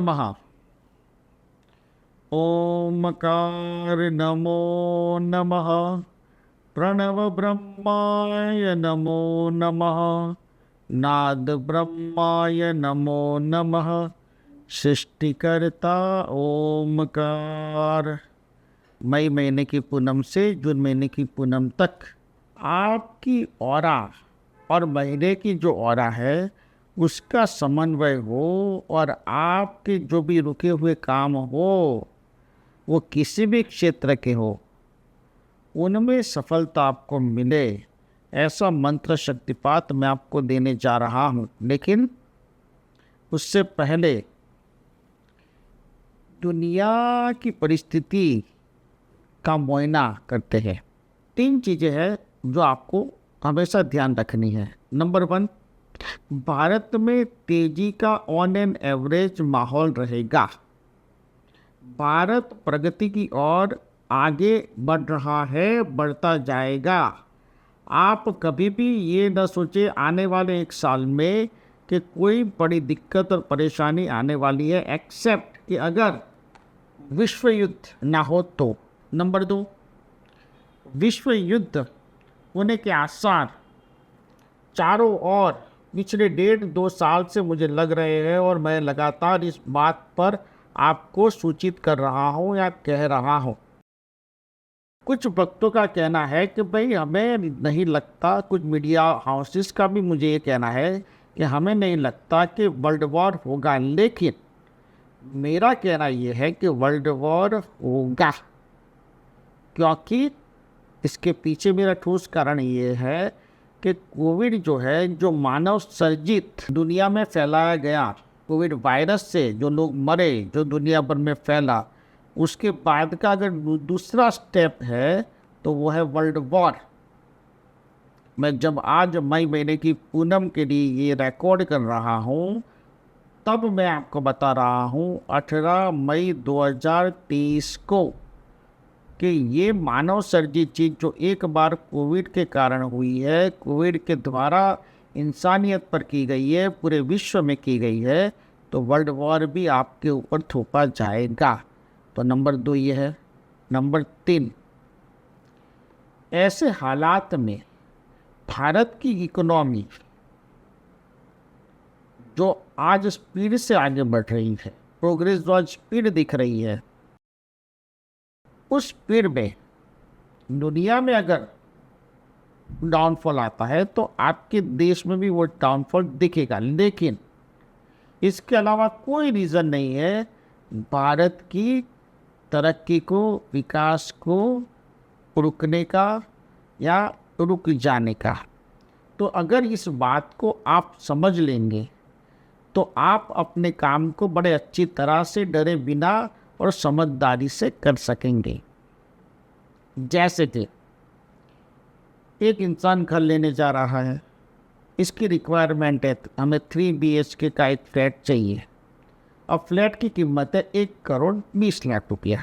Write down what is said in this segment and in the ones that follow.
नमः। ओमकार नमो नमः। प्रणव ब्रह्माय नमो नमः। नाद ब्रह्माय नमो नमः। सृष्टिकर्ता ओमकार। मई महीने की पूनम से जून महीने की पूनम तक आपकी ऑरा और महीने की जो ऑरा है उसका समन्वय हो और आपके जो भी रुके हुए काम हो वो किसी भी क्षेत्र के हो उनमें सफलता आपको मिले, ऐसा मंत्र शक्तिपात मैं आपको देने जा रहा हूँ। लेकिन उससे पहले दुनिया की परिस्थिति का मुआयना करते हैं। 3 चीज़ें हैं जो आपको हमेशा ध्यान रखनी है। नंबर 1, भारत में तेजी का ऑन एन एवरेज माहौल रहेगा। भारत प्रगति की ओर आगे बढ़ रहा है, बढ़ता जाएगा। आप कभी भी ये न सोचे आने वाले 1 साल में कि कोई बड़ी दिक्कत और परेशानी आने वाली है, एक्सेप्ट कि अगर विश्व युद्ध ना हो तो। नंबर 2, विश्व युद्ध होने के आसार चारों ओर पिछले 1.5-2 साल से मुझे लग रहे हैं और मैं लगातार इस बात पर आपको सूचित कर रहा हूँ या कह रहा हूँ। कुछ वक्तों का कहना है कि भाई हमें नहीं लगता, कुछ मीडिया हाउसेस का भी मुझे ये कहना है कि हमें नहीं लगता कि वर्ल्ड वॉर होगा। लेकिन मेरा कहना ये है कि वर्ल्ड वॉर होगा, क्योंकि इसके पीछे मेरा ठोस कारण ये है कि कोविड जो है, जो मानव सर्जित दुनिया में फैलाया गया कोविड वायरस से जो लोग मरे, जो दुनिया भर में फैला, उसके बाद का अगर दूसरा स्टेप है तो वो है वर्ल्ड वॉर। मैं जब आज मई महीने की पूनम के लिए ये रिकॉर्ड कर रहा हूँ तब मैं आपको बता रहा हूँ 18 मई 2023 को कि ये मानव सर्जित चीज़ जो एक बार कोविड के कारण हुई है, कोविड के द्वारा इंसानियत पर की गई है, पूरे विश्व में की गई है, तो वर्ल्ड वॉर भी आपके ऊपर थोपा जाएगा। तो नंबर 2 ये है। नंबर 3, ऐसे हालात में भारत की इकोनॉमी जो आज स्पीड से आगे बढ़ रही है, प्रोग्रेस जो आज स्पीड दिख रही है, उस स्पीड में दुनिया में अगर डाउनफॉल आता है तो आपके देश में भी वो डाउनफॉल दिखेगा। लेकिन इसके अलावा कोई रीज़न नहीं है भारत की तरक्की को, विकास को रुकने का या रुक जाने का। तो अगर इस बात को आप समझ लेंगे तो आप अपने काम को बड़े अच्छी तरह से डरे बिना और समझदारी से कर सकेंगे। जैसे कि एक इंसान घर लेने जा रहा है, इसकी रिक्वायरमेंट है हमें 3 BHK का एक फ्लैट चाहिए। अब फ्लैट की कीमत है 1,20,00,000 रुपया।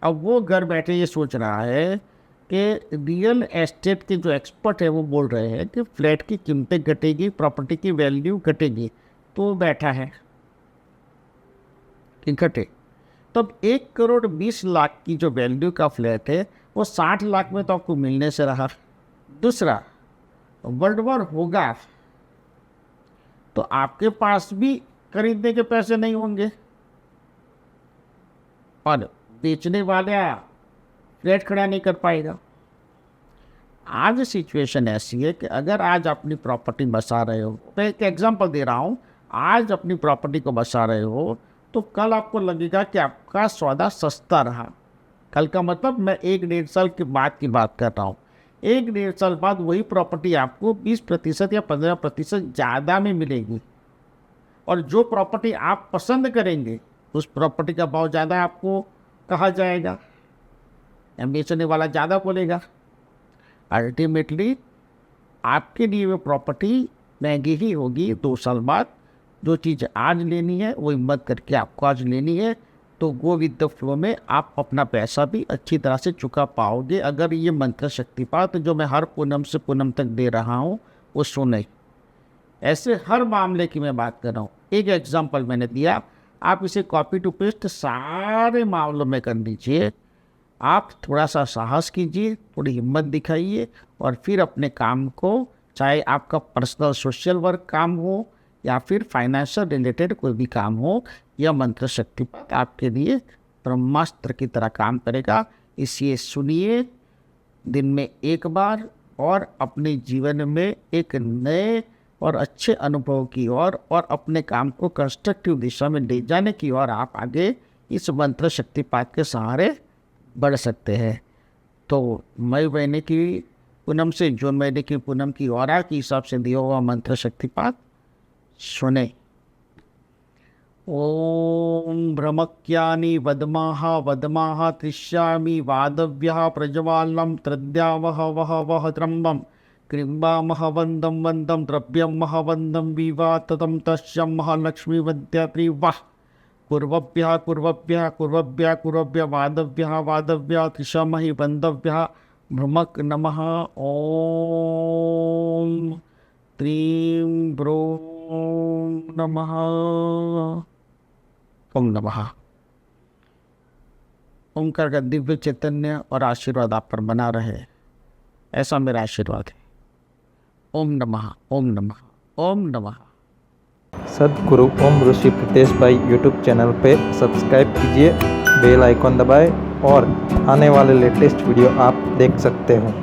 अब वो घर बैठे ये सोच रहा है कि रियल एस्टेट के जो एक्सपर्ट है वो बोल रहे हैं कि फ्लैट की कीमतें घटेगी, प्रॉपर्टी की वैल्यू घटेगी, तो बैठा है कि घटे। तब 1,20,00,000 की जो वैल्यू का फ्लैट है वो 60 लाख में तो आपको मिलने से रहा। दूसरा, वर्ल्ड वॉर होगा तो आपके पास भी खरीदने के पैसे नहीं होंगे और बेचने वाला फ्लैट खड़ा नहीं कर पाएगा। आज सिचुएशन ऐसी है कि अगर आज अपनी प्रॉपर्टी बसा रहे हो, मैं एक एग्जांपल दे रहा हूँ, आज अपनी प्रॉपर्टी को बसा रहे हो तो कल आपको लगेगा कि आपका सौदा सस्ता रहा। कल का मतलब मैं 1-1.5 साल के बाद की बात कर रहा हूँ। 1-1.5 साल बाद वही प्रॉपर्टी आपको 20% या 15% ज़्यादा में मिलेगी और जो प्रॉपर्टी आप पसंद करेंगे उस प्रॉपर्टी का भाव ज़्यादा आपको कहा जाएगा, बेचने वाला ज़्यादा बोलेगा। अल्टीमेटली आपके लिए वो प्रॉपर्टी महंगी ही होगी 2 साल बाद। जो चीज़ आज लेनी है वो हिम्मत करके आपको आज लेनी है, तो गो विद द फ्लो में आप अपना पैसा भी अच्छी तरह से चुका पाओगे अगर ये मंत्र शक्तिपात जो मैं हर पूनम से पूनम तक दे रहा हूँ वो सुने। ऐसे हर मामले की मैं बात कर रहा हूँ। एक एग्जांपल मैंने दिया, आप इसे कॉपी टू पेस्ट सारे मामलों में कर लीजिए। आप थोड़ा सा साहस कीजिए, थोड़ी हिम्मत दिखाइए और फिर अपने काम को, चाहे आपका पर्सनल सोशल वर्क काम हो या फिर फाइनेंशियल रिलेटेड कोई भी काम हो, यह मंत्र शक्तिपात आपके लिए ब्रह्मास्त्र की तरह काम करेगा। इसे सुनिए दिन में एक बार और अपने जीवन में एक नए और अच्छे अनुभव की ओर और अपने काम को कंस्ट्रक्टिव दिशा में ले जाने की ओर आप आगे इस मंत्र शक्तिपात के सहारे बढ़ सकते हैं। तो मई महीने की पूनम से जून महीने की पूनम की औरा के हिसाब से दिया हुआ मंत्र शक्तिपात सुने। ओम भ्रमक्यानि वदमाह त्रिष्यामि वादव्यः प्रज्वालनं त्रद्यावह वह वह त्रम्बं क्रिम्बामह वन्दं द्रव्यमह वन्दं विवाततं तस्यं महालक्ष्मीवद्यात्रि वाह कुर्वभ्य वादव्यः त्रिशमहि वन्दव्यः भ्रमक नमः। ओम त्रीं ब्रों नमः। ओम नमः। ओमकार का दिव्य चैतन्य और आशीर्वाद आप पर बना रहे, ऐसा मेरा आशीर्वाद है। ओम नमः, ओम नमः, ओम नमः। सद्गुरु ओम ऋषि प्रीतेश भाई यूट्यूब चैनल पे सब्सक्राइब कीजिए, बेल आइकॉन दबाएं और आने वाले लेटेस्ट वीडियो आप देख सकते हो।